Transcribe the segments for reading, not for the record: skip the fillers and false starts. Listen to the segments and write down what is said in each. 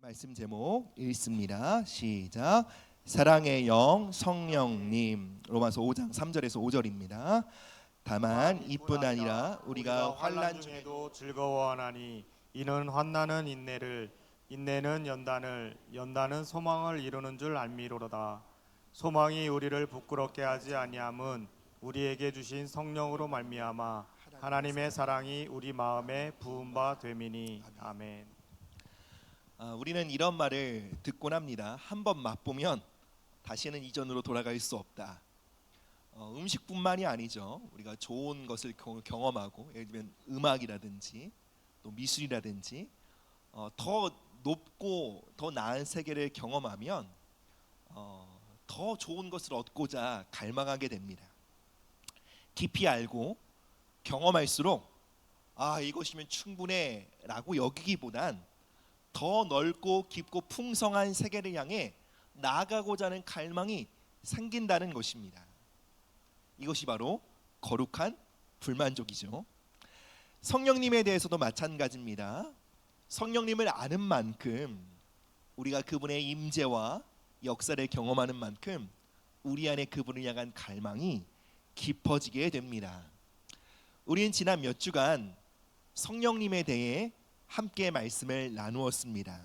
말씀 제목 읽습니다. 시작. 사랑의 영 성령님. 로마서 5장 3절에서 5절입니다. 다만 이뿐 아니라 우리가 환난 중에도 즐거워하나니 이는 환난은 인내를, 인내는 연단을, 연단은 소망을 이루는 줄 알미로다. 소망이 우리를 부끄럽게 하지 아니함은 우리에게 주신 성령으로 말미암아 하나님의 사랑이 우리 마음에 부은 바 됨이니. 아멘. 우리는 이런 말을 듣곤 합니다. 한번 맛보면 다시는 이전으로 돌아갈 수 없다. 음식뿐만이 아니죠. 우리가 좋은 것을 경험하고, 예를 들면 음악이라든지 또 미술이라든지 더 높고 더 나은 세계를 경험하면 더 좋은 것을 얻고자 갈망하게 됩니다. 깊이 알고 경험할수록 이것이면 충분해 라고 여기기보단 더 넓고 깊고 풍성한 세계를 향해 나아가고자 하는 갈망이 생긴다는 것입니다. 이것이 바로 거룩한 불만족이죠. 성령님에 대해서도 마찬가지입니다. 성령님을 아는 만큼, 우리가 그분의 임재와 역사를 경험하는 만큼 우리 안에 그분을 향한 갈망이 깊어지게 됩니다. 우리는 지난 몇 주간 성령님에 대해 함께 말씀을 나누었습니다.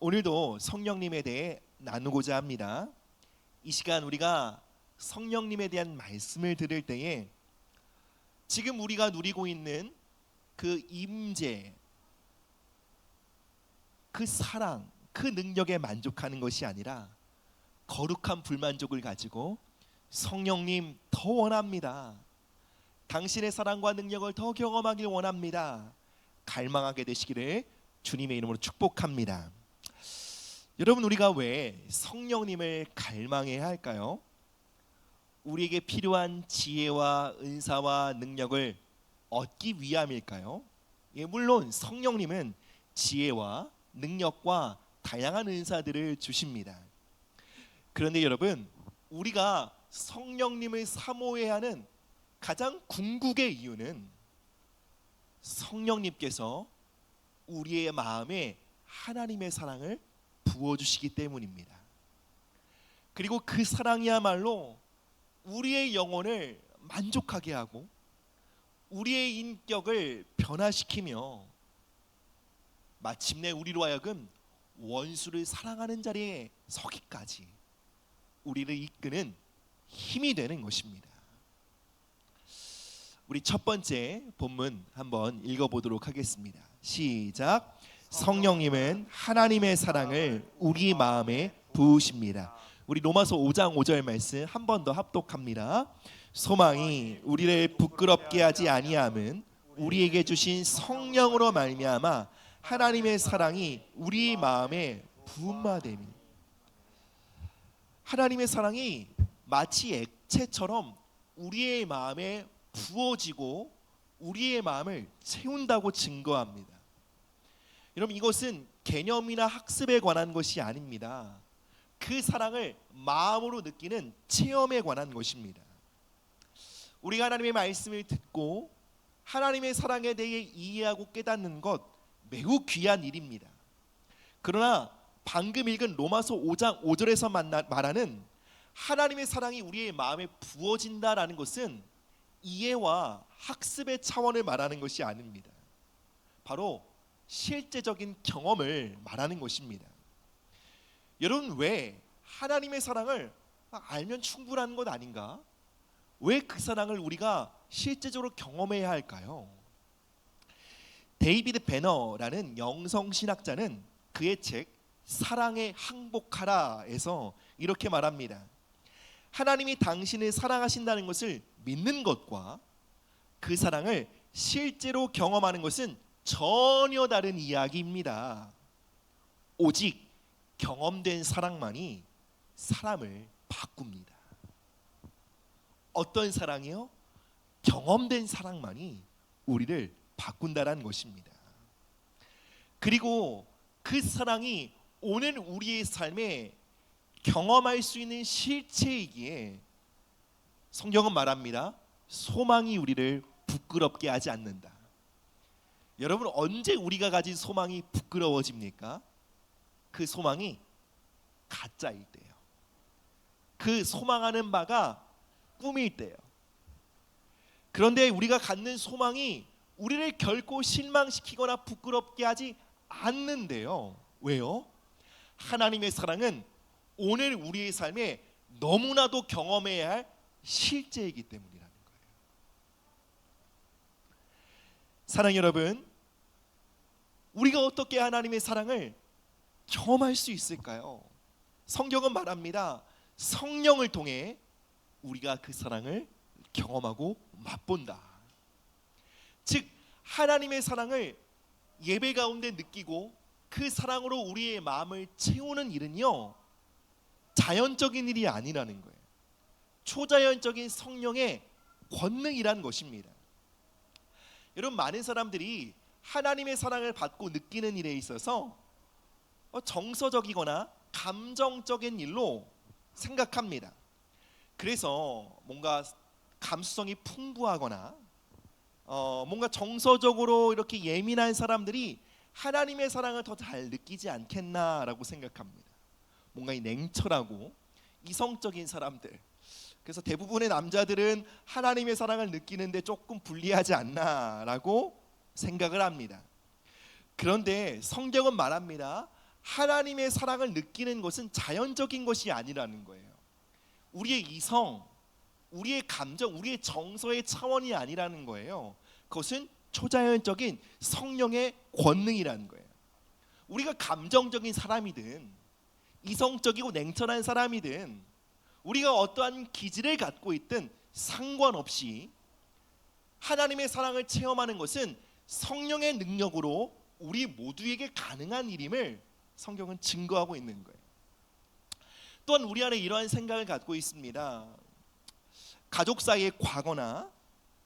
오늘도 성령님에 대해 나누고자 합니다. 이 시간 우리가 성령님에 대한 말씀을 들을 때에 지금 우리가 누리고 있는 그 임재, 그 사랑, 그 능력에 만족하는 것이 아니라 거룩한 불만족을 가지고 성령님 더 원합니다. 당신의 사랑과 능력을 더 경험하길 원합니다. 갈망하게 되시기를 주님의 이름으로 축복합니다. 여러분, 우리가 왜 성령님을 갈망해야 할까요? 우리에게 필요한 지혜와 은사와 능력을 얻기 위함일까요? 물론 성령님은 지혜와 능력과 다양한 은사들을 주십니다. 그런데 여러분, 우리가 성령님을 사모해야 하는 가장 궁극의 이유는 성령님께서 우리의 마음에 하나님의 사랑을 부어주시기 때문입니다. 그리고 그 사랑이야말로 우리의 영혼을 만족하게 하고 우리의 인격을 변화시키며 마침내 우리로 하여금 원수를 사랑하는 자리에 서기까지 우리를 이끄는 힘이 되는 것입니다. 우리 첫 번째 본문 한번 읽어보도록 하겠습니다. 시작. 성령님은 하나님의 사랑을 우리 마음에 부으십니다. 우리 로마서 5장 5절 말씀 한 번 더 합독합니다. 소망이 우리를 부끄럽게 하지 아니함은 우리에게 주신 성령으로 말미암아 하나님의 사랑이 우리 마음에 부은 바 됨이. 하나님의 사랑이 마치 액체처럼 우리의 마음에 부어지고 우리의 마음을 채운다고 증거합니다. 여러분, 이것은 개념이나 학습에 관한 것이 아닙니다. 그 사랑을 마음으로 느끼는 체험에 관한 것입니다. 우리가 하나님의 말씀을 듣고 하나님의 사랑에 대해 이해하고 깨닫는 것 매우 귀한 일입니다. 그러나 방금 읽은 로마서 5장 5절에서 말하는 하나님의 사랑이 우리의 마음에 부어진다라는 것은 이해와 학습의 차원을 말하는 것이 아닙니다. 바로 실제적인 경험을 말하는 것입니다. 여러분, 왜 하나님의 사랑을 알면 충분한 것 아닌가? 왜 그 사랑을 우리가 실제적으로 경험해야 할까요? 데이비드 배너라는 영성신학자는 그의 책 사랑에 항복하라에서 이렇게 말합니다. 하나님이 당신을 사랑하신다는 것을 믿는 것과 그 사랑을 실제로 경험하는 것은 전혀 다른 이야기입니다. 오직 경험된 사랑만이 사람을 바꿉니다. 어떤 사랑이요? 경험된 사랑만이 우리를 바꾼다는 것입니다. 그리고 그 사랑이 오늘 우리의 삶에 경험할 수 있는 실체이기에 성경은 말합니다. 소망이 우리를 부끄럽게 하지 않는다. 여러분, 언제 우리가 가진 소망이 부끄러워집니까? 그 소망이 가짜일 때예요. 그 소망하는 바가 꿈일 때예요. 그런데 우리가 갖는 소망이 우리를 결코 실망시키거나 부끄럽게 하지 않는데요. 왜요? 하나님의 사랑은 오늘 우리의 삶에 너무나도 경험해야 할 실제이기 때문이라는 거예요. 사랑 여러분, 우리가 어떻게 하나님의 사랑을 경험할 수 있을까요? 성경은 말합니다. 성령을 통해 우리가 그 사랑을 경험하고 맛본다. 즉 하나님의 사랑을 예배 가운데 느끼고 그 사랑으로 우리의 마음을 채우는 일은요, 자연적인 일이 아니라는 거예요. 초자연적인 성령의 권능이라는 것입니다. 여러분, 많은 사람들이 하나님의 사랑을 받고 느끼는 일에 있어서 정서적이거나 감정적인 일로 생각합니다. 그래서 뭔가 감수성이 풍부하거나 뭔가 정서적으로 이렇게 예민한 사람들이 하나님의 사랑을 더 잘 느끼지 않겠나라고 생각합니다. 뭔가 이 냉철하고 이성적인 사람들, 그래서 대부분의 남자들은 하나님의 사랑을 느끼는데 조금 불리하지 않나라고 생각을 합니다. 그런데 성경은 말합니다. 하나님의 사랑을 느끼는 것은 자연적인 것이 아니라는 거예요. 우리의 이성, 우리의 감정, 우리의 정서의 차원이 아니라는 거예요. 그것은 초자연적인 성령의 권능이라는 거예요. 우리가 감정적인 사람이든 이성적이고 냉철한 사람이든 우리가 어떠한 기질을 갖고 있든 상관없이 하나님의 사랑을 체험하는 것은 성령의 능력으로 우리 모두에게 가능한 일임을 성경은 증거하고 있는 거예요. 또한 우리 안에 이러한 생각을 갖고 있습니다. 가족 사이의 과거나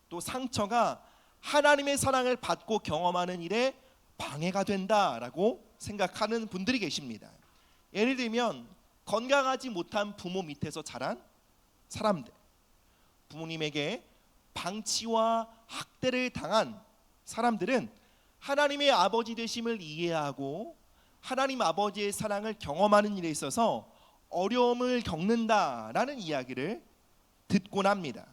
또 상처가 하나님의 사랑을 받고 경험하는 일에 방해가 된다라고 생각하는 분들이 계십니다. 예를 들면 건강하지 못한 부모 밑에서 자란 사람들, 부모님에게 방치와 학대를 당한 사람들은 하나님의 아버지 되심을 이해하고 하나님 아버지의 사랑을 경험하는 일에 있어서 어려움을 겪는다라는 이야기를 듣곤 합니다.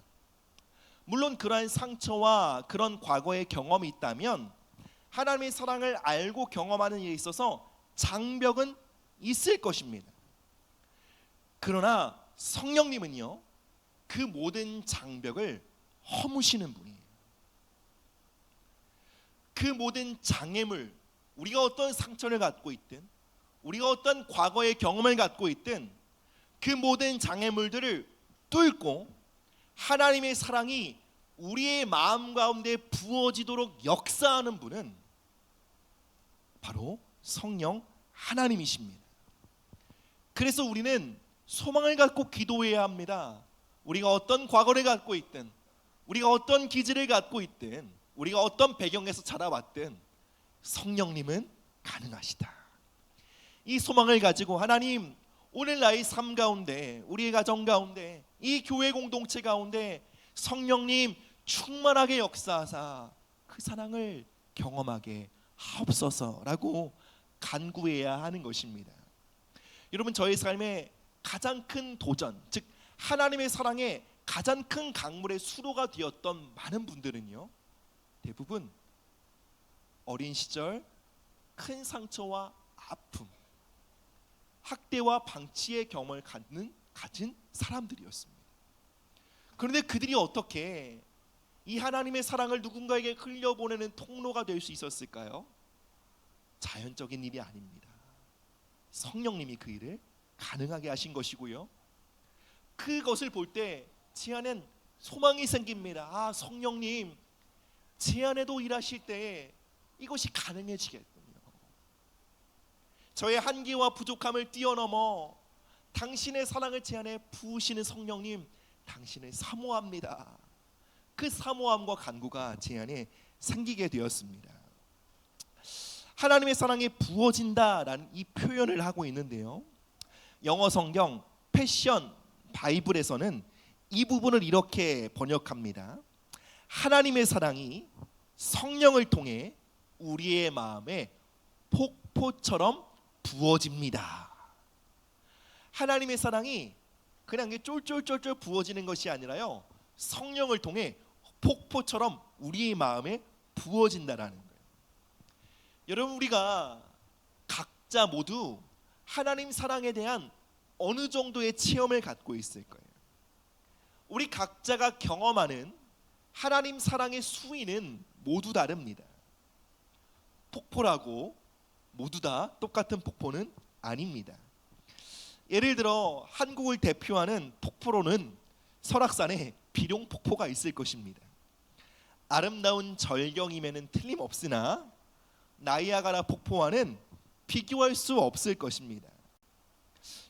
물론 그러한 상처와 그런 과거의 경험이 있다면 하나님의 사랑을 알고 경험하는 일에 있어서 장벽은 있을 것입니다. 그러나 성령님은요, 그 모든 장벽을 허무시는 분이에요. 그 모든 장애물, 우리가 어떤 상처를 갖고 있든 우리가 어떤 과거의 경험을 갖고 있든 그 모든 장애물들을 뚫고 하나님의 사랑이 우리의 마음 가운데 부어지도록 역사하는 분은 바로 성령 하나님이십니다. 그래서 우리는 소망을 갖고 기도해야 합니다. 우리가 어떤 과거를 갖고 있든 우리가 어떤 기질을 갖고 있든 우리가 어떤 배경에서 자라왔든 성령님은 가능하시다. 이 소망을 가지고 하나님, 오늘 나의 삶 가운데, 우리의 가정 가운데, 이 교회 공동체 가운데 성령님 충만하게 역사하사 그 사랑을 경험하게 하옵소서라고 간구해야 하는 것입니다. 여러분, 저의 삶에 가장 큰 도전, 즉 하나님의 사랑에 가장 큰 강물의 수로가 되었던 많은 분들은요, 대부분 어린 시절 큰 상처와 아픔, 학대와 방치의 경험을 가진 사람들이었습니다. 그런데 그들이 어떻게 이 하나님의 사랑을 누군가에게 흘려보내는 통로가 될 수 있었을까요? 자연적인 일이 아닙니다. 성령님이 그 일을 가능하게 하신 것이고요. 그것을 볼 때 제 안엔 소망이 생깁니다. 아, 성령님, 제 안에도 일하실 때 이것이 가능해지겠군요. 저의 한계와 부족함을 뛰어넘어 당신의 사랑을 제 안에 부으시는 성령님, 당신을 사모합니다. 그 사모함과 간구가 제 안에 생기게 되었습니다. 하나님의 사랑이 부어진다라는 이 표현을 하고 있는데요, 영어 성경 패션 바이블에서는 이 부분을 이렇게 번역합니다. 하나님의 사랑이 성령을 통해 우리의 마음에 폭포처럼 부어집니다. 하나님의 사랑이 그냥 쫄쫄쫄쫄 부어지는 것이 아니라요, 성령을 통해 폭포처럼 우리의 마음에 부어진다라는 거예요. 여러분, 우리가 각자 모두 하나님 사랑에 대한 어느 정도의 체험을 갖고 있을 거예요. 우리 각자가 경험하는 하나님 사랑의 수위는 모두 다릅니다. 폭포라고 모두 다 똑같은 폭포는 아닙니다. 예를 들어 한국을 대표하는 폭포로는 설악산에 비룡폭포가 있을 것입니다. 아름다운 절경임에는 틀림없으나 나이아가라 폭포와는 비교할 수 없을 것입니다.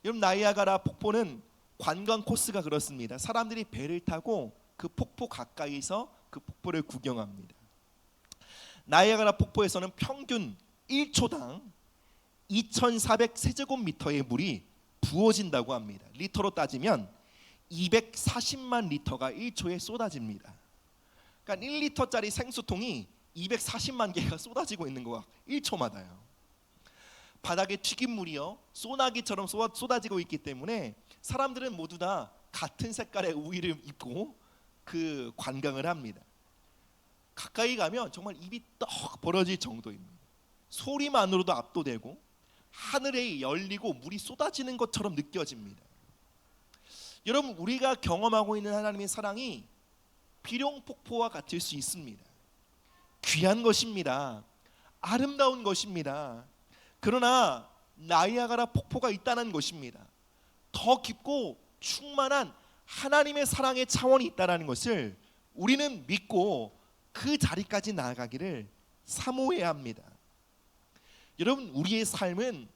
여러분, 나이아가라 폭포는 관광 코스가 그렇습니다. 사람들이 배를 타고 그 폭포 가까이서 그 폭포를 구경합니다. 나이아가라 폭포에서는 평균 1초당 2,400세제곱미터의 물이 부어진다고 합니다. 리터로 따지면 240만 리터가 1초에 쏟아집니다. 그러니까 1리터짜리 생수통이 240만 개가 쏟아지고 있는 거야, 1초마다요. 바닥에 튀김물이요, 소나기처럼 쏟아지고 있기 때문에 사람들은 모두 다 같은 색깔의 우의를 입고 그 관광을 합니다. 가까이 가면 정말 입이 떡 벌어질 정도입니다. 소리만으로도 압도되고 하늘에 열리고 물이 쏟아지는 것처럼 느껴집니다. 여러분, 우리가 경험하고 있는 하나님의 사랑이 비룡폭포와 같을 수 있습니다. 귀한 것입니다. 아름다운 것입니다. 그러나 나이아가라 폭포가 있다는 것입니다. 더 깊고 충만한 하나님의 사랑의 차원이 있다는 것을 우리는 믿고 그 자리까지 나아가기를 사모해야 합니다. 여러분, 우리의 삶은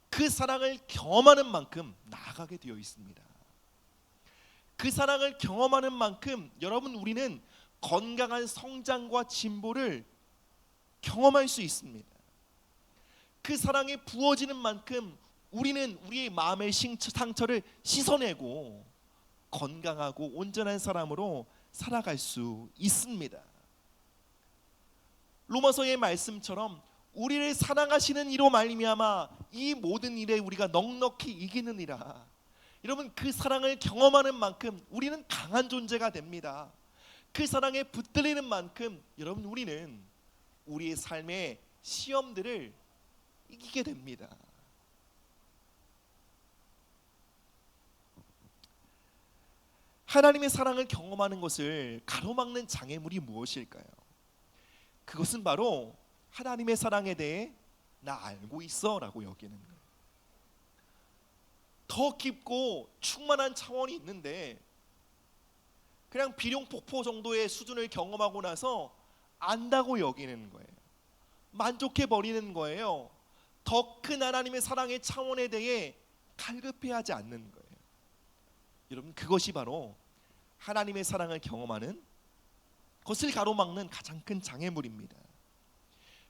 그 사랑을 경험하는 만큼 나아가게 되어 있습니다. 그 사랑을 경험하는 만큼 여러분, 우리는 건강한 성장과 진보를 경험할 수 있습니다. 그 사랑이 부어지는 만큼 우리는 우리의 마음의 상처를 씻어내고 건강하고 온전한 사람으로 살아갈 수 있습니다. 로마서의 말씀처럼 우리를 사랑하시는 이로 말미암아 이 모든 일에 우리가 넉넉히 이기느니라. 여러분, 그 사랑을 경험하는 만큼 우리는 강한 존재가 됩니다. 그 사랑에 붙들리는 만큼 여러분, 우리는 우리의 삶의 시험들을 이기게 됩니다. 하나님의 사랑을 경험하는 것을 가로막는 장애물이 무엇일까요? 그것은 바로 하나님의 사랑에 대해 나 알고 있어 라고 여기는 거예요. 더 깊고 충만한 차원이 있는데 그냥 비룡폭포 정도의 수준을 경험하고 나서 안다고 여기는 거예요. 만족해 버리는 거예요. 더 큰 하나님의 사랑의 차원에 대해 갈급해하지 않는 거예요. 여러분, 그것이 바로 하나님의 사랑을 경험하는 것을 가로막는 가장 큰 장애물입니다.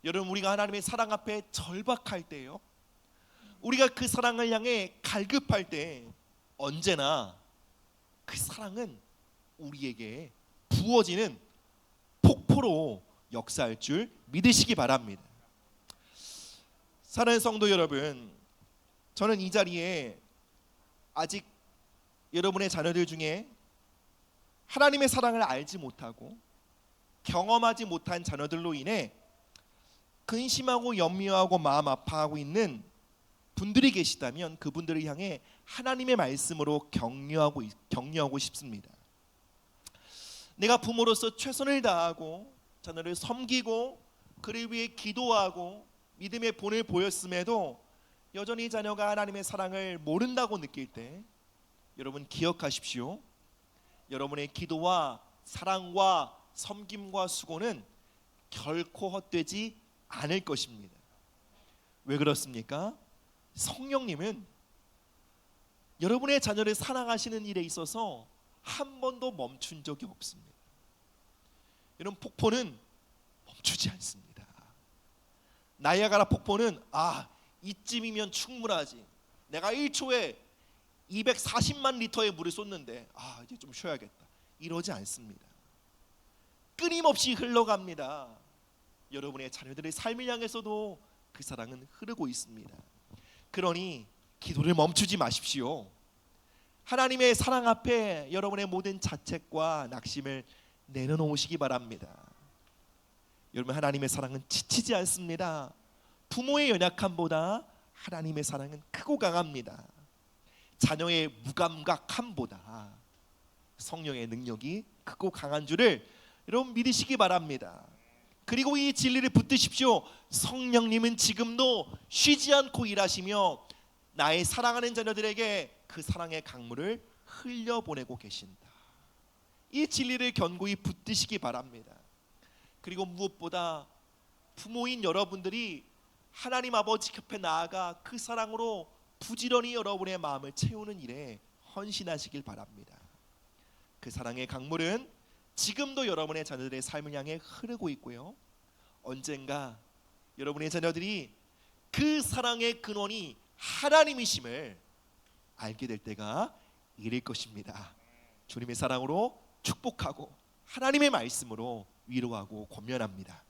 여러분, 우리가 하나님의 사랑 앞에 절박할 때요, 우리가 그 사랑을 향해 갈급할 때 언제나 그 사랑은 우리에게 부어지는 폭포로 역사할 줄 믿으시기 바랍니다. 사랑하는 성도 여러분, 저는 이 자리에 아직 여러분의 자녀들 중에 하나님의 사랑을 알지 못하고 경험하지 못한 자녀들로 인해 근심하고 염려하고 마음 아파하고 있는 분들이 계시다면 그분들을 향해 하나님의 말씀으로 격려하고 싶습니다. 내가 부모로서 최선을 다하고 자녀를 섬기고 그를 위해 기도하고 믿음의 본을 보였음에도 여전히 자녀가 하나님의 사랑을 모른다고 느낄 때 여러분, 기억하십시오. 여러분의 기도와 사랑과 섬김과 수고는 결코 헛되지 않을 것입니다. 왜 그렇습니까? 성령님은 여러분의 자녀를 사랑하시는 일에 있어서 한 번도 멈춘 적이 없습니다. 여러분, 폭포는 멈추지 않습니다. 나이아가라 폭포는 이쯤이면 충분하지. 내가 1초에 240만 리터의 물을 쏟는데 이제 좀 쉬어야겠다. 이러지 않습니다. 끊임없이 흘러갑니다. 여러분의 자녀들의 삶을 향해서도 그 사랑은 흐르고 있습니다. 그러니 기도를 멈추지 마십시오. 하나님의 사랑 앞에 여러분의 모든 자책과 낙심을 내려놓으시기 바랍니다. 여러분, 하나님의 사랑은 지치지 않습니다. 부모의 연약함보다 하나님의 사랑은 크고 강합니다. 자녀의 무감각함보다 성령의 능력이 크고 강한 줄을 여러분 믿으시기 바랍니다. 그리고 이 진리를 붙드십시오. 성령님은 지금도 쉬지 않고 일하시며 나의 사랑하는 자녀들에게 그 사랑의 강물을 흘려보내고 계신다. 이 진리를 견고히 붙드시기 바랍니다. 그리고 무엇보다 부모인 여러분들이 하나님 아버지 곁에 나아가 그 사랑으로 부지런히 여러분의 마음을 채우는 일에 헌신하시길 바랍니다. 그 사랑의 강물은 지금도 여러분의 자녀들의 삶을 향해 흐르고 있고요, 언젠가 여러분의 자녀들이 그 사랑의 근원이 하나님이심을 알게 될 때가 이를 것입니다. 주님의 사랑으로 축복하고 하나님의 말씀으로 위로하고 권면합니다.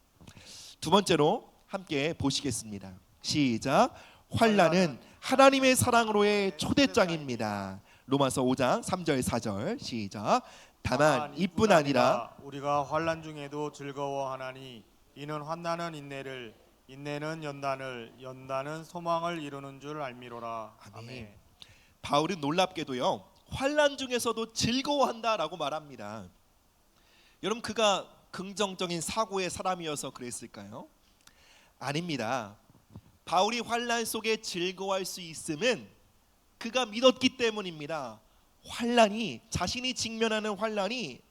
두 번째로 함께 보시겠습니다. 시작. 환난은 하나님의 사랑으로의 초대장입니다. 로마서 5장 3절 4절 시작. 다만 이뿐 아니라 우리가 환난 중에도 즐거워하나니 이는 환난은 인내를, 인내는 연단을, 연단은 소망을 이루는 줄 알미로라. 아멘. 바울은 놀랍게도요, 환난 중에서도 즐거워한다라고 말합니다. 여러분, 그가 긍정적인 사고의 사람이어서 그랬을까요? 아닙니다. 바울이 환난 속에 즐거워할 수 있음은 그가 믿었기 때문입니다. 환난이, 자신이 직면하는 환난이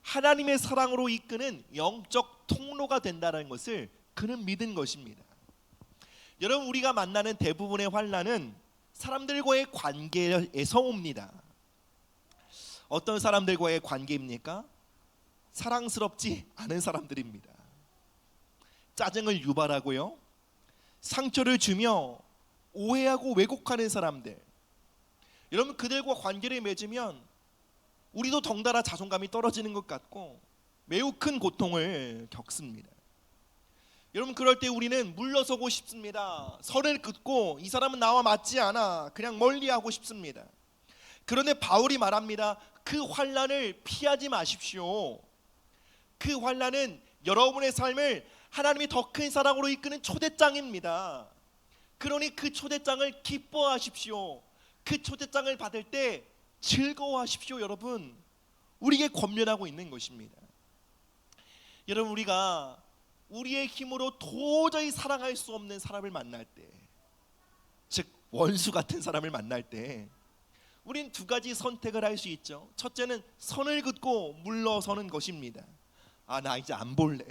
하나님의 사랑으로 이끄는 영적 통로가 된다는 것을 그는 믿은 것입니다. 여러분, 우리가 만나는 대부분의 환난은 사람들과의 관계에서 옵니다. 어떤 사람들과의 관계입니까? 사랑스럽지 않은 사람들입니다. 짜증을 유발하고요, 상처를 주며 오해하고 왜곡하는 사람들. 여러분, 그들과 관계를 맺으면 우리도 덩달아 자존감이 떨어지는 것 같고 매우 큰 고통을 겪습니다. 여러분, 그럴 때 우리는 물러서고 싶습니다. 선을 긋고 이 사람은 나와 맞지 않아, 그냥 멀리하고 싶습니다. 그런데 바울이 말합니다. 그 환난을 피하지 마십시오. 그 환난은 여러분의 삶을 하나님이 더 큰 사랑으로 이끄는 초대장입니다. 그러니 그 초대장을 기뻐하십시오. 그 초대장을 받을 때 즐거워하십시오. 여러분, 우리에게 권면하고 있는 것입니다. 여러분, 우리가 우리의 힘으로 도저히 사랑할 수 없는 사람을 만날 때, 즉 원수 같은 사람을 만날 때 우린 두 가지 선택을 할 수 있죠. 첫째는 선을 긋고 물러서는 것입니다. 아, 나 이제 안 볼래.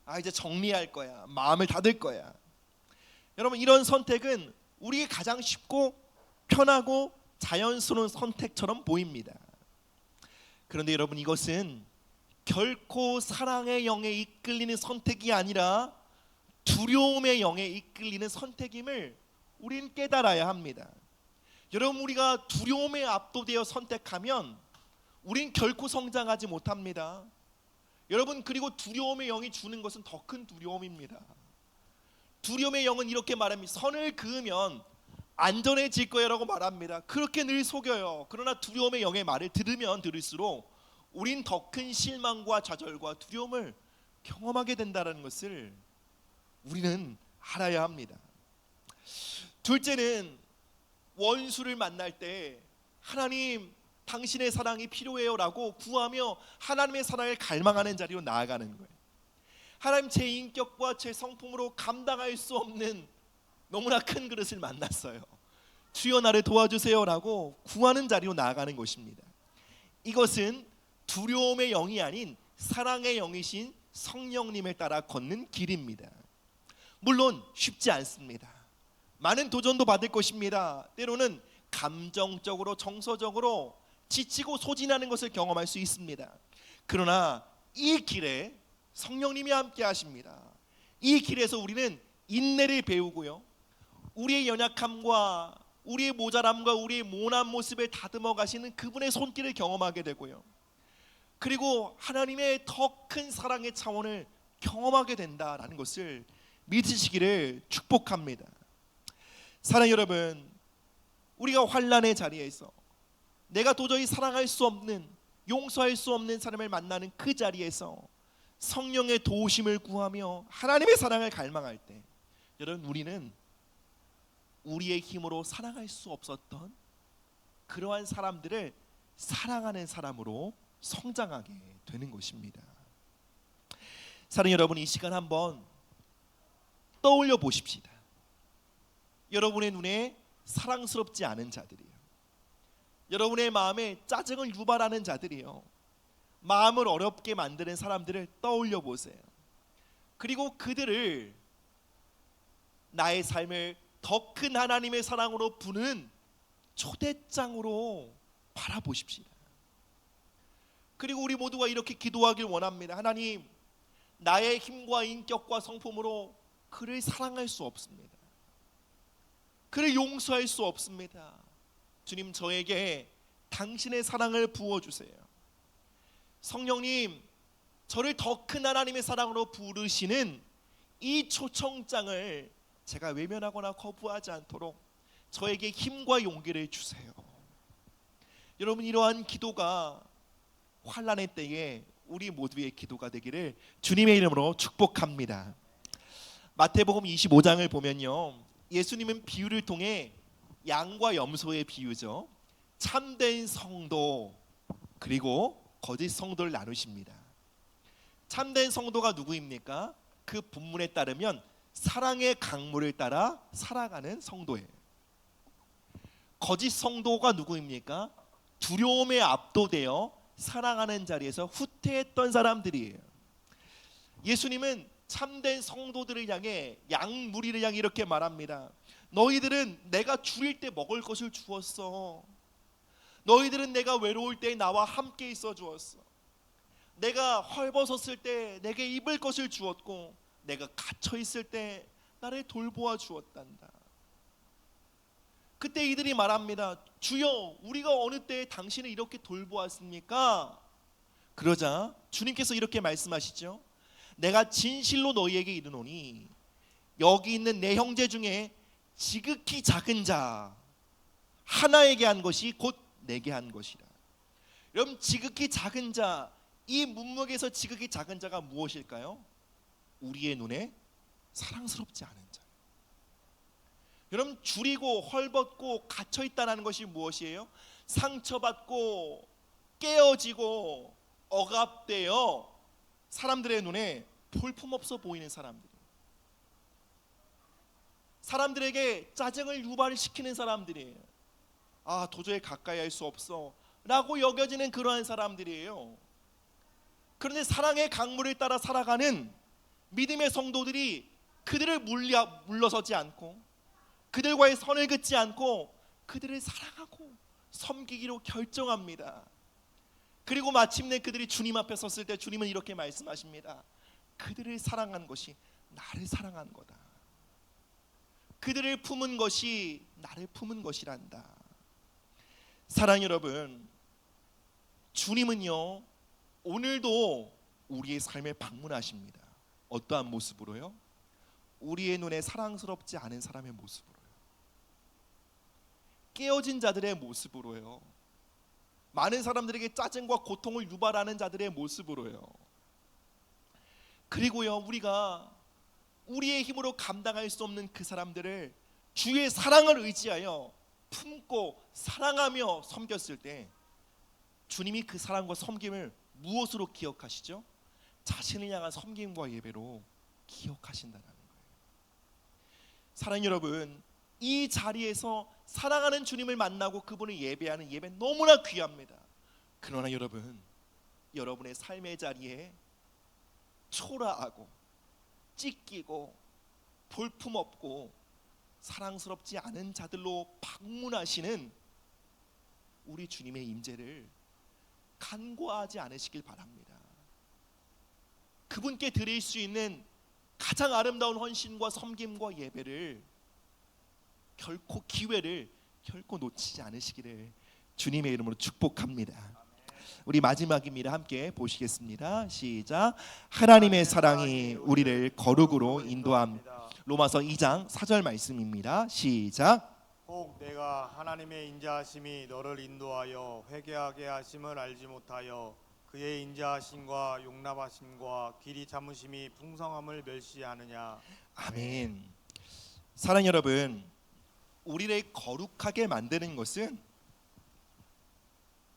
아, 이제 정리할 거야. 마음을 닫을 거야. 여러분, 이런 선택은 우리에게 가장 쉽고 편하고 자연스러운 선택처럼 보입니다. 그런데 여러분, 이것은 결코 사랑의 영에 이끌리는 선택이 아니라 두려움의 영에 이끌리는 선택임을 우리는 깨달아야 합니다. 여러분, 우리가 두려움에 압도되어 선택하면 우린 결코 성장하지 못합니다. 여러분, 그리고 두려움의 영이 주는 것은 더 큰 두려움입니다. 두려움의 영은 이렇게 말합니다. 선을 그으면 안전해질 거야라고 말합니다. 그렇게 늘 속여요. 그러나 두려움의 영의 말을 들으면 들을수록 우린 더 큰 실망과 좌절과 두려움을 경험하게 된다는 것을 우리는 알아야 합니다. 둘째는 원수를 만날 때 하나님, 당신의 사랑이 필요해요 라고 구하며 하나님의 사랑을 갈망하는 자리로 나아가는 거예요. 하나님, 제 인격과 제 성품으로 감당할 수 없는 너무나 큰 그릇을 만났어요. 주여 나를 도와주세요 라고 구하는 자리로 나아가는 것입니다. 이것은 두려움의 영이 아닌 사랑의 영이신 성령님을 따라 걷는 길입니다. 물론 쉽지 않습니다. 많은 도전도 받을 것입니다. 때로는 감정적으로, 정서적으로 지치고 소진하는 것을 경험할 수 있습니다. 그러나 이 길에 성령님이 함께 하십니다. 이 길에서 우리는 인내를 배우고요, 우리의 연약함과 우리의 모자람과 우리의 모난 모습을 다듬어 가시는 그분의 손길을 경험하게 되고요, 그리고 하나님의 더 큰 사랑의 차원을 경험하게 된다라는 것을 믿으시기를 축복합니다. 사랑 여러분, 우리가 환난의 자리에서 내가 도저히 사랑할 수 없는, 용서할 수 없는 사람을 만나는 그 자리에서 성령의 도우심을 구하며 하나님의 사랑을 갈망할 때, 여러분, 우리는 우리의 힘으로 사랑할 수 없었던 그러한 사람들을 사랑하는 사람으로 성장하게 되는 것입니다. 사랑 여러분, 이 시간 한번 떠올려 보십시다. 여러분의 눈에 사랑스럽지 않은 자들이요, 여러분의 마음에 짜증을 유발하는 자들이요, 마음을 어렵게 만드는 사람들을 떠올려 보세요. 그리고 그들을 나의 삶을 더 큰 하나님의 사랑으로 부는 초대장으로 바라보십시다. 그리고 우리 모두가 이렇게 기도하길 원합니다. 하나님, 나의 힘과 인격과 성품으로 그를 사랑할 수 없습니다. 그를 용서할 수 없습니다. 주님, 저에게 당신의 사랑을 부어주세요. 성령님, 저를 더 큰 하나님의 사랑으로 부르시는 이 초청장을 제가 외면하거나 거부하지 않도록 저에게 힘과 용기를 주세요. 여러분, 이러한 기도가 환난의 때에 우리 모두의 기도가 되기를 주님의 이름으로 축복합니다. 마태복음 25장을 보면요, 예수님은 비유를 통해 양과 염소의 비유죠, 참된 성도 그리고 거짓 성도를 나누십니다. 참된 성도가 누구입니까? 그 본문에 따르면 사랑의 강물을 따라 살아가는 성도예요. 거짓 성도가 누구입니까? 두려움에 압도되어 사랑하는 자리에서 후퇴했던 사람들이에요. 예수님은 참된 성도들을 향해, 양 무리를 향해 이렇게 말합니다. 너희들은 내가 줄일 때 먹을 것을 주었어. 너희들은 내가 외로울 때 나와 함께 있어 주었어. 내가 헐벗었을 때 내게 입을 것을 주었고, 내가 갇혀 있을 때 나를 돌보아 주었단다. 그때 이들이 말합니다. 주여, 우리가 어느 때에 당신을 이렇게 돌보았습니까? 그러자 주님께서 이렇게 말씀하시죠. 내가 진실로 너희에게 이르노니 여기 있는 내 형제 중에 지극히 작은 자 하나에게 한 것이 곧 내게 한 것이라. 여러분, 지극히 작은 자, 이 문맥에서 지극히 작은 자가 무엇일까요? 우리의 눈에 사랑스럽지 않은 자. 여러분, 줄이고 헐벗고 갇혀있다는 것이 무엇이에요? 상처받고 깨어지고 억압되어 사람들의 눈에 볼품없어 보이는 사람들, 사람들에게 짜증을 유발시키는 사람들이에요. 아, 도저히 가까이 할 수 없어 라고 여겨지는 그러한 사람들이에요. 그런데 사랑의 강물을 따라 살아가는 믿음의 성도들이 그들을 물러서지 않고, 그들과의 선을 긋지 않고 그들을 사랑하고 섬기기로 결정합니다. 그리고 마침내 그들이 주님 앞에 섰을 때 주님은 이렇게 말씀하십니다. 그들을 사랑한 것이 나를 사랑한 거다. 그들을 품은 것이 나를 품은 것이란다. 사랑 여러분, 주님은요, 오늘도 우리의 삶에 방문하십니다. 어떠한 모습으로요? 우리의 눈에 사랑스럽지 않은 사람의 모습으로요. 깨어진 자들의 모습으로요. 많은 사람들에게 짜증과 고통을 유발하는 자들의 모습으로요. 그리고요, 우리가 우리의 힘으로 감당할 수 없는 그 사람들을 주의 사랑을 의지하여 품고 사랑하며 섬겼을 때 주님이 그 사랑과 섬김을 무엇으로 기억하시죠? 자신을 향한 섬김과 예배로 기억하신다는 거예요. 사랑 여러분, 이 자리에서 사랑하는 주님을 만나고 그분을 예배하는 예배 너무나 귀합니다. 그러나 여러분, 여러분의 삶의 자리에 초라하고 찢기고 볼품없고 사랑스럽지 않은 자들로 방문하시는 우리 주님의 임재를 간과하지 않으시길 바랍니다. 그분께 드릴 수 있는 가장 아름다운 헌신과 섬김과 예배를 결코, 기회를 결코 놓치지 않으시기를 주님의 이름으로 축복합니다. 우리 마지막입니다. 함께 보시겠습니다. 시작. 하나님의 사랑이 우리를 거룩으로 인도합니다. 로마서 2장 4절 말씀입니다. 시작. 혹 내가 하나님의 인자하심이 너를 인도하여 회개하게 하심을 알지 못하여 그의 인자하심과 용납하심과 길이 참으심이 풍성함을 멸시하느냐. 아멘. 사랑 여러분, 우리를 거룩하게 만드는 것은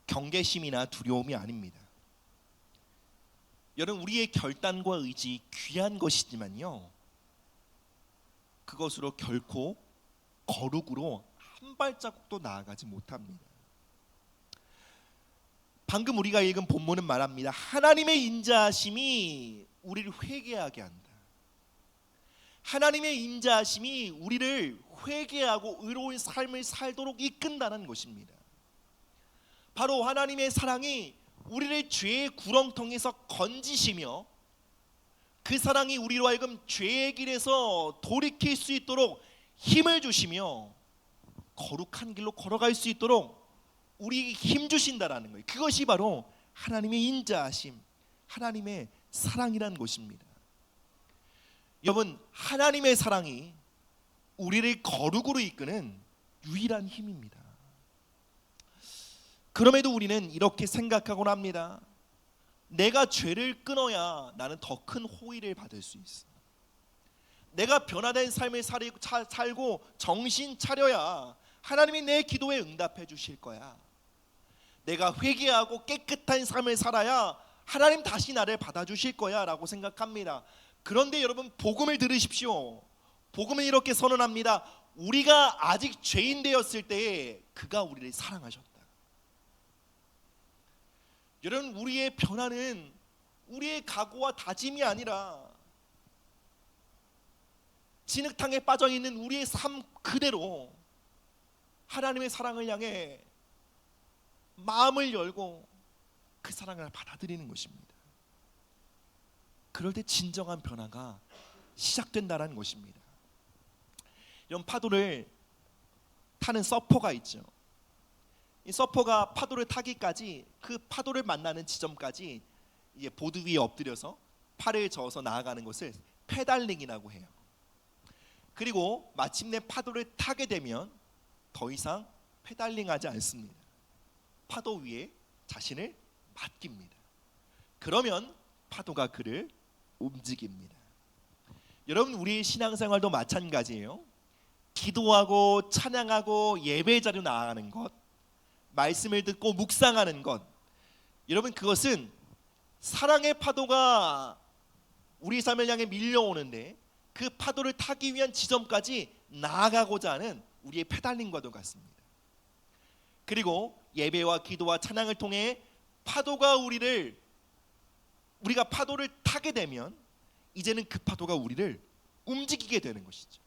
경계심이나 두려움이 아닙니다. 여러분, 우리의 결단과 의지 귀한 것이지만요, 그것으로 결코 거룩으로 한 발자국도 나아가지 못합니다. 방금 우리가 읽은 본문은 말합니다. 하나님의 인자하심이 우리를 회개하게 한다. 하나님의 인자하심이 우리를 회개하고 의로운 삶을 살도록 이끈다는 것입니다. 바로 하나님의 사랑이 우리를 죄의 구렁텅이에서 건지시며 그 사랑이 우리로 하여금 죄의 길에서 돌이킬 수 있도록 힘을 주시며 거룩한 길로 걸어갈 수 있도록 우리에게 힘 주신다라는 거예요. 그것이 바로 하나님의 인자하심, 하나님의 사랑이라는 것입니다. 여러분, 하나님의 사랑이 우리를 거룩으로 이끄는 유일한 힘입니다. 그럼에도 우리는 이렇게 생각하곤 합니다. 내가 죄를 끊어야 나는 더 큰 호의를 받을 수 있어. 내가 변화된 삶을 살고 정신 차려야 하나님이 내 기도에 응답해 주실 거야. 내가 회개하고 깨끗한 삶을 살아야 하나님 다시 나를 받아주실 거야 라고 생각합니다. 그런데 여러분, 복음을 들으십시오. 복음은 이렇게 선언합니다. 우리가 아직 죄인 되었을 때에 그가 우리를 사랑하셨다. 여러분, 우리의 변화는 우리의 각오와 다짐이 아니라 진흙탕에 빠져있는 우리의 삶 그대로 하나님의 사랑을 향해 마음을 열고 그 사랑을 받아들이는 것입니다. 그럴 때 진정한 변화가 시작된다는 것입니다. 이런 파도를 타는 서퍼가 있죠. 이 서퍼가 파도를 타기까지, 그 파도를 만나는 지점까지 이제 보드 위에 엎드려서 팔을 저어서 나아가는 것을 페달링이라고 해요. 그리고 마침내 파도를 타게 되면 더 이상 페달링하지 않습니다. 파도 위에 자신을 맡깁니다. 그러면 파도가 그를 움직입니다. 여러분, 우리의 신앙생활도 마찬가지예요. 기도하고 찬양하고 예배 자리로 나아가는 것, 말씀을 듣고 묵상하는 것, 여러분, 그것은 사랑의 파도가 우리 삶을 향해 밀려오는데 그 파도를 타기 위한 지점까지 나아가고자 하는 우리의 페달링과도 같습니다. 그리고 예배와 기도와 찬양을 통해 우리가 파도를 타게 되면 이제는 그 파도가 우리를 움직이게 되는 것이죠.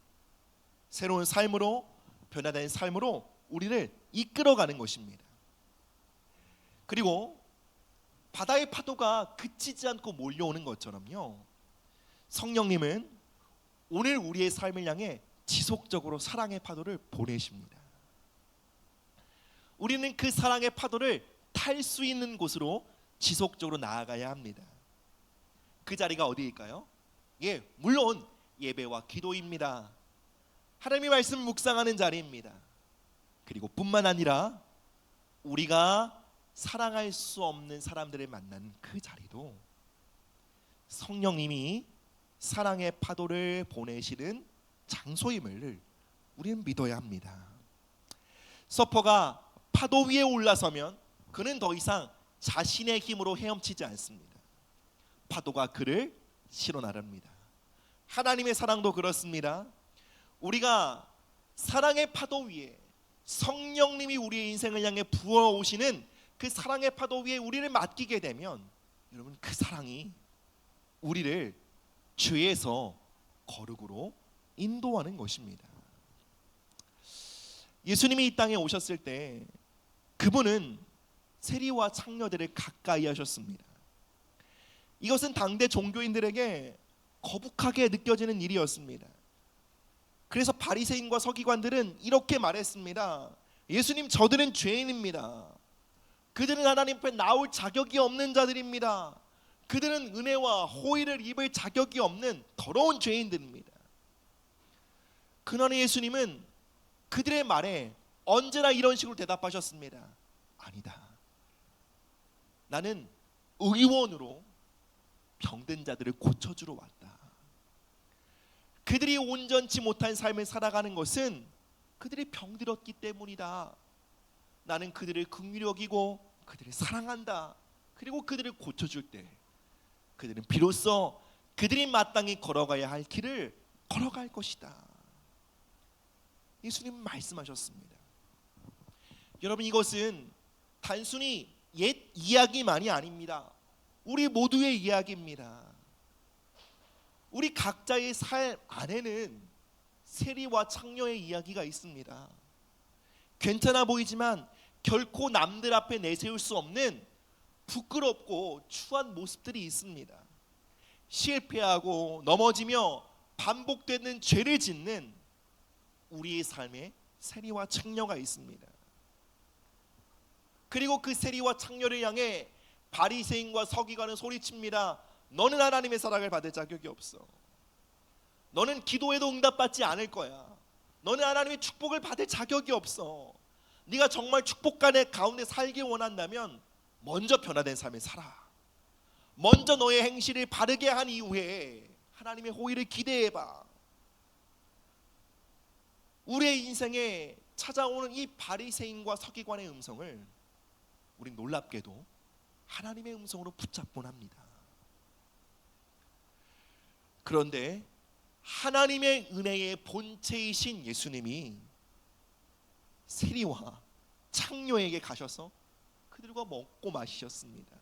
새로운 삶으로, 변화된 삶으로 우리를 이끌어가는 것입니다. 그리고 바다의 파도가 그치지 않고 몰려오는 것처럼요, 성령님은 오늘 우리의 삶을 향해 지속적으로 사랑의 파도를 보내십니다. 우리는 그 사랑의 파도를 탈 수 있는 곳으로 지속적으로 나아가야 합니다. 그 자리가 어디일까요? 예, 물론 예배와 기도입니다. 하나님의 말씀 묵상하는 자리입니다. 그리고 뿐만 아니라 우리가 사랑할 수 없는 사람들을 만나는 그 자리도 성령님이 사랑의 파도를 보내시는 장소임을 우리는 믿어야 합니다. 서퍼가 파도 위에 올라서면 그는 더 이상 자신의 힘으로 헤엄치지 않습니다. 파도가 그를 실어 나릅니다. 하나님의 사랑도 그렇습니다. 우리가 사랑의 파도 위에 성령님이 우리의 인생을 향해 부어오시는 그 사랑의 파도 위에 우리를 맡기게 되면 여러분, 그 사랑이 우리를 죄에서 거룩으로 인도하는 것입니다. 예수님이 이 땅에 오셨을 때 그분은 세리와 창녀들을 가까이 하셨습니다. 이것은 당대 종교인들에게 거북하게 느껴지는 일이었습니다. 그래서 바리새인과 서기관들은 이렇게 말했습니다. 예수님, 저들은 죄인입니다. 그들은 하나님 앞에 나올 자격이 없는 자들입니다. 그들은 은혜와 호의를 입을 자격이 없는 더러운 죄인들입니다. 그날의 예수님은 그들의 말에 언제나 이런 식으로 대답하셨습니다. 아니다. 나는 의원으로 병든 자들을 고쳐주러 왔다. 그들이 온전치 못한 삶을 살아가는 것은 그들이 병들었기 때문이다. 나는 그들을 긍휼히 여기고 그들을 사랑한다. 그리고 그들을 고쳐줄 때 그들은 비로소 그들이 마땅히 걸어가야 할 길을 걸어갈 것이다. 예수님은 말씀하셨습니다. 여러분, 이것은 단순히 옛 이야기만이 아닙니다. 우리 모두의 이야기입니다. 우리 각자의 삶 안에는 세리와 창녀의 이야기가 있습니다. 괜찮아 보이지만 결코 남들 앞에 내세울 수 없는 부끄럽고 추한 모습들이 있습니다. 실패하고 넘어지며 반복되는 죄를 짓는 우리의 삶에 세리와 창녀가 있습니다. 그리고 그 세리와 창녀를 향해 바리새인과 서기관은 소리칩니다. 너는 하나님의 사랑을 받을 자격이 없어. 너는 기도해도 응답받지 않을 거야. 너는 하나님의 축복을 받을 자격이 없어. 네가 정말 축복간의 가운데 살기 원한다면 먼저 변화된 삶을 살아. 먼저 너의 행실을 바르게 한 이후에 하나님의 호의를 기대해봐. 우리의 인생에 찾아오는 이 바리새인과 서기관의 음성을 우린 놀랍게도 하나님의 음성으로 붙잡곤 합니다. 그런데 하나님의 은혜의 본체이신 예수님이 세리와 창녀에게 가셔서 그들과 먹고 마시셨습니다.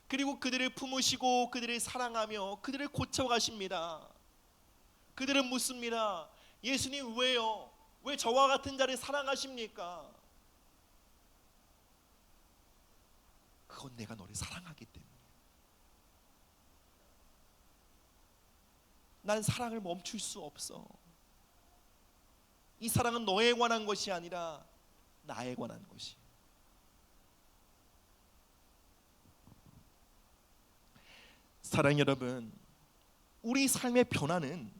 그리고 그들을 품으시고 그들을 사랑하며 그들을 고쳐가십니다. 그들은 묻습니다. 예수님, 왜요? 왜 저와 같은 자를 사랑하십니까? 그건 내가 너를 사랑하기 때문에. 난 사랑을 멈출 수 없어. 이 사랑은 너에 관한 것이 아니라 나에 관한 것이. 사랑 여러분, 우리 삶의 변화는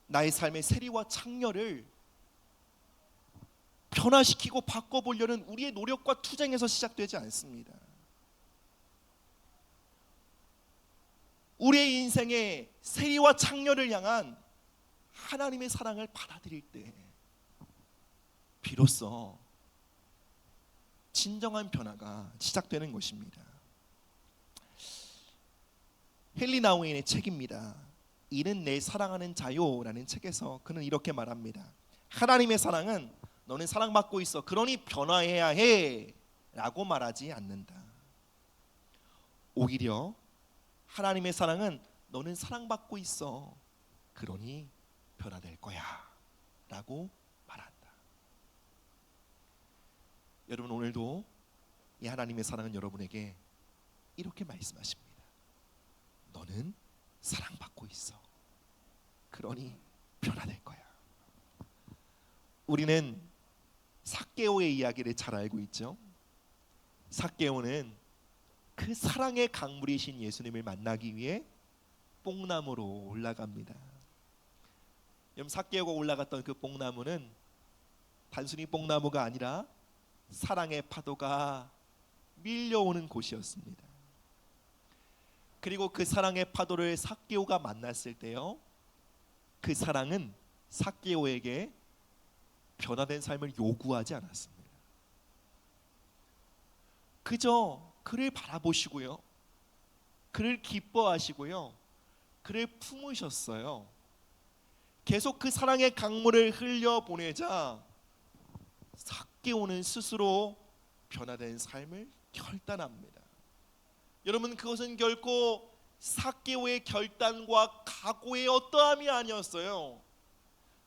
나의 삶의 세리와 창녀를 변화시키고 바꿔보려는 우리의 노력과 투쟁에서 시작되지 않습니다. 우리의 인생의 세리와 창녀를 향한 하나님의 사랑을 받아들일 때 비로소 진정한 변화가 시작되는 것입니다. 헨리 나우인의 책입니다. 이는 내 사랑하는 자요라는 책에서 그는 이렇게 말합니다. 하나님의 사랑은 너는 사랑받고 있어, 그러니 변화해야 해 라고 말하지 않는다. 오히려 하나님의 사랑은 너는 사랑받고 있어, 그러니 변화될 거야 라고 말한다. 여러분, 오늘도 이 하나님의 사랑은 여러분에게 이렇게 말씀하십니다. 너는 사랑받고 있어, 그러니 변화될 거야. 우리는 삭개오의 이야기를 잘 알고 있죠. 삭개오는 그 사랑의 강물이신 예수님을 만나기 위해 뽕나무로 올라갑니다. 여러분, 삭개오가 올라갔던 그 뽕나무는 단순히 뽕나무가 아니라 사랑의 파도가 밀려오는 곳이었습니다. 그리고 그 사랑의 파도를 삭개오가 만났을 때요, 그 사랑은 삭개오에게 변화된 삶을 요구하지 않았습니다. 그저 그를 바라보시고요, 그를 기뻐하시고요, 그를 품으셨어요. 계속 그 사랑의 강물을 흘려보내자 삭개오는 스스로 변화된 삶을 결단합니다. 여러분, 그것은 결코 삭개오의 결단과 각오의 어떠함이 아니었어요.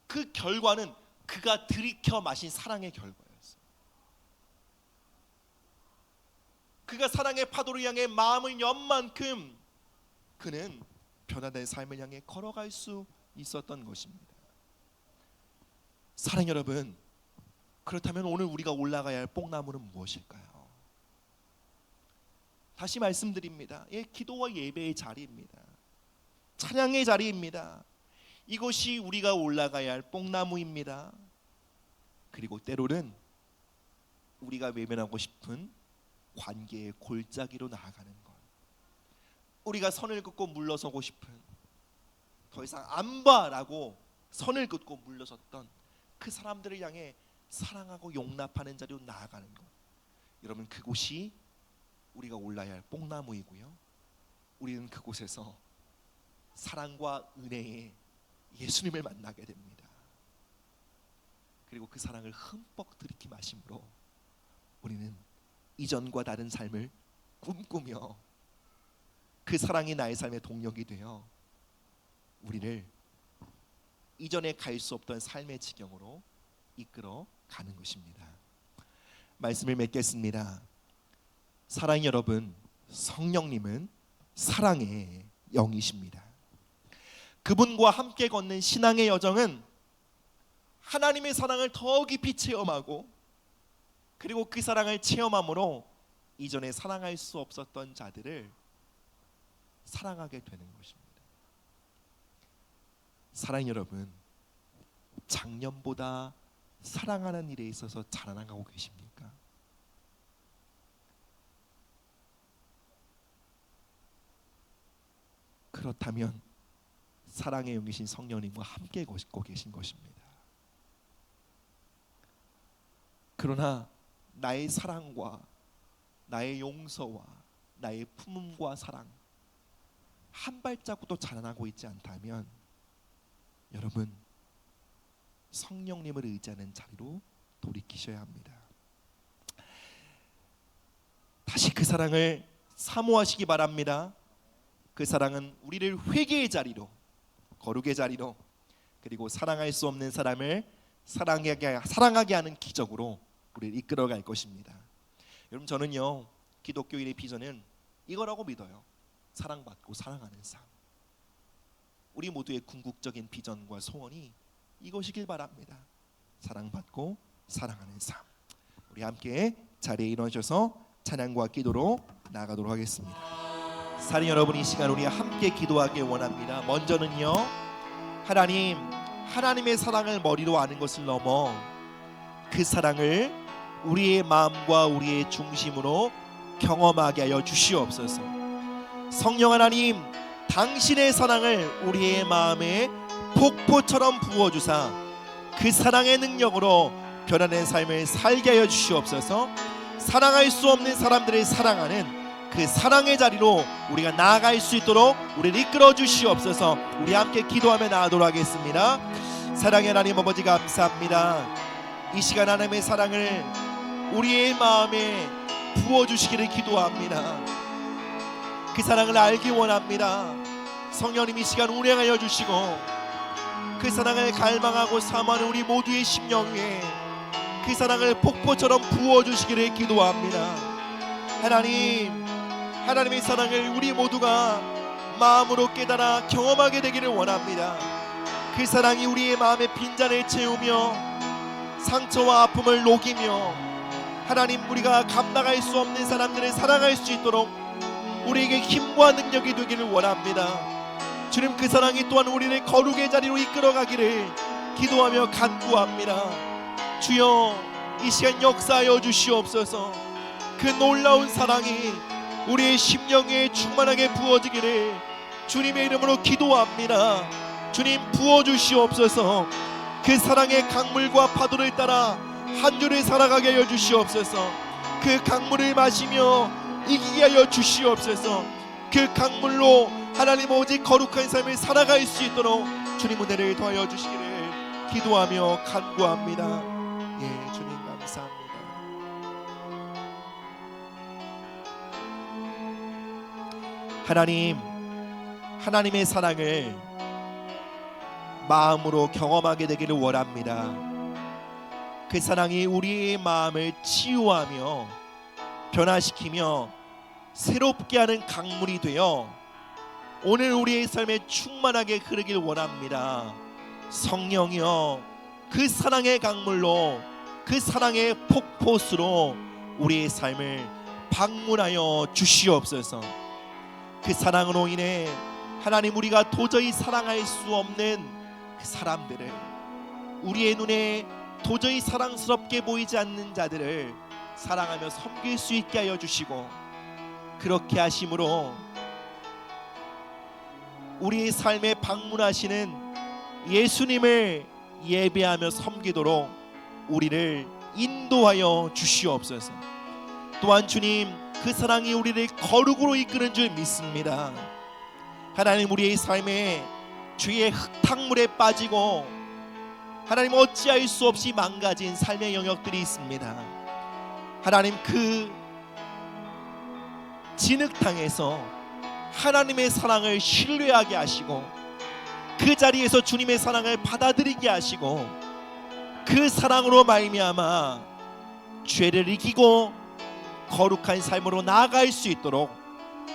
그 결과는 그가 들이켜 마신 사랑의 결과였어요. 그가 사랑의 파도를 향해 마음을 연 만큼 그는 변화된 삶을 향해 걸어갈 수 있었던 것입니다. 사랑 여러분, 그렇다면 오늘 우리가 올라가야 할 뽕나무는 무엇일까요? 다시 말씀드립니다. 기도와 예배의 자리입니다. 찬양의 자리입니다. 이것이 우리가 올라가야 할 뽕나무입니다. 그리고 때로는 우리가 외면하고 싶은 관계의 골짜기로 나아가는 것, 우리가 선을 긋고 물러서고 싶은, 더 이상 안 봐라고 선을 긋고 물러섰던 그 사람들을 향해 사랑하고 용납하는 자리로 나아가는 것, 여러분 그곳이 우리가 올라야 할 뽕나무이고요, 우리는 그곳에서 사랑과 은혜의 예수님을 만나게 됩니다. 그리고 그 사랑을 흠뻑 들이킴하심으로 우리는 이전과 다른 삶을 꿈꾸며 그 사랑이 나의 삶의 동력이 되어 우리를 이전에 갈 수 없던 삶의 지경으로 이끌어 가는 것입니다. 말씀을 맺겠습니다. 사랑 여러분, 성령님은 사랑의 영이십니다. 그분과 함께 걷는 신앙의 여정은 하나님의 사랑을 더 깊이 체험하고, 그리고 그 사랑을 체험함으로 이전에 사랑할 수 없었던 자들을 사랑하게 되는 것입니다. 사랑 여러분, 작년보다 사랑하는 일에 있어서 자라나가고 계십니까? 그렇다면 사랑의 영이신 성령님과 함께 걷고 계신 것입니다. 그러나 나의 사랑과 나의 용서와 나의 품음과 사랑 한 발자국도 자라나고 있지 않다면 여러분, 성령님을 의지하는 자리로 돌이키셔야 합니다. 다시 그 사랑을 사모하시기 바랍니다. 그 사랑은 우리를 회개의 자리로, 거룩의 자리로, 그리고 사랑할 수 없는 사람을 사랑하게 하는 기적으로 우리를 이끌어갈 것입니다. 여러분, 저는요 기독교인의 비전은 이거라고 믿어요. 사랑받고 사랑하는 삶. 우리 모두의 궁극적인 비전과 소원이 이것이길 바랍니다. 사랑받고 사랑하는 삶. 우리 함께 자리에 일어나셔서 찬양과 기도로 나아가도록 하겠습니다. 사랑 여러분, 이 시간 우리 함께 기도하길 원합니다. 먼저는요, 하나님의 사랑을 머리로 아는 것을 넘어 그 사랑을 우리의 마음과 우리의 중심으로 경험하게 하여 주시옵소서. 성령 하나님, 당신의 사랑을 우리의 마음에 폭포처럼 부어주사 그 사랑의 능력으로 변화된 삶을 살게 하여 주시옵소서. 사랑할 수 없는 사람들을 사랑하는 그 사랑의 자리로 우리가 나아갈 수 있도록 우리를 이끌어 주시옵소서. 우리 함께 기도하며 나아가도록 하겠습니다. 사랑의 하나님 아버지, 감사합니다. 이 시간 하나님의 사랑을 우리의 마음에 부어주시기를 기도합니다. 그 사랑을 알기 원합니다. 성령님, 이 시간 운행하여 주시고 그 사랑을 갈망하고 사모하는 우리 모두의 심령 위에 그 사랑을 폭포처럼 부어주시기를 기도합니다. 하나님의 사랑을 우리 모두가 마음으로 깨달아 경험하게 되기를 원합니다. 그 사랑이 우리의 마음의 빈잔을 채우며 상처와 아픔을 녹이며 하나님, 우리가 감당할 수 없는 사람들을 사랑할 수 있도록 우리에게 힘과 능력이 되기를 원합니다. 주님, 그 사랑이 또한 우리를 거룩의 자리로 이끌어가기를 기도하며 간구합니다. 주여, 이 시간 역사하여 주시옵소서. 그 놀라운 사랑이 우리의 심령에 충만하게 부어지기를 주님의 이름으로 기도합니다. 주님, 부어주시옵소서. 그 사랑의 강물과 파도를 따라 한 줄을 살아가게 하여 주시옵소서. 그 강물을 마시며 이기게 하여 주시옵소서. 그 강물로 하나님 오직 거룩한 삶을 살아갈 수 있도록 주님 은혜를 더하여 주시기를 기도하며 간구합니다. 예, 주님 감사합니다. 하나님의 사랑을 마음으로 경험하게 되기를 원합니다. 그 사랑이 우리의 마음을 치유하며 변화시키며 새롭게 하는 강물이 되어 오늘 우리의 삶에 충만하게 흐르길 원합니다. 성령이여, 그 사랑의 강물로, 그 사랑의 폭포수로 우리의 삶을 방문하여 주시옵소서. 그 사랑으로 인해 하나님, 우리가 도저히 사랑할 수 없는 그 사람들을, 우리의 눈에 도저히 사랑스럽게 보이지 않는 자들을 사랑하며 섬길 수 있게 하여 주시고, 그렇게 하심으로 우리의 삶에 방문하시는 예수님을 예배하며 섬기도록 우리를 인도하여 주시옵소서. 또한 주님, 그 사랑이 우리를 거룩으로 이끄는 줄 믿습니다. 하나님, 우리의 삶에 죄의 흙탕물에 빠지고 하나님 어찌할 수 없이 망가진 삶의 영역들이 있습니다. 하나님, 그 진흙탕에서 하나님의 사랑을 신뢰하게 하시고, 그 자리에서 주님의 사랑을 받아들이게 하시고, 그 사랑으로 말미암아 죄를 이기고 거룩한 삶으로 나아갈 수 있도록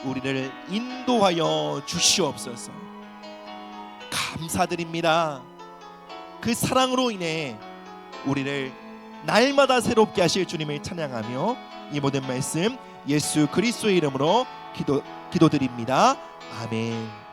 우리를 인도하여 주시옵소서. 감사드립니다. 그 사랑으로 인해 우리를 날마다 새롭게 하실 주님을 찬양하며 이 모든 말씀 예수 그리스도의 이름으로 기도드립니다. 아멘.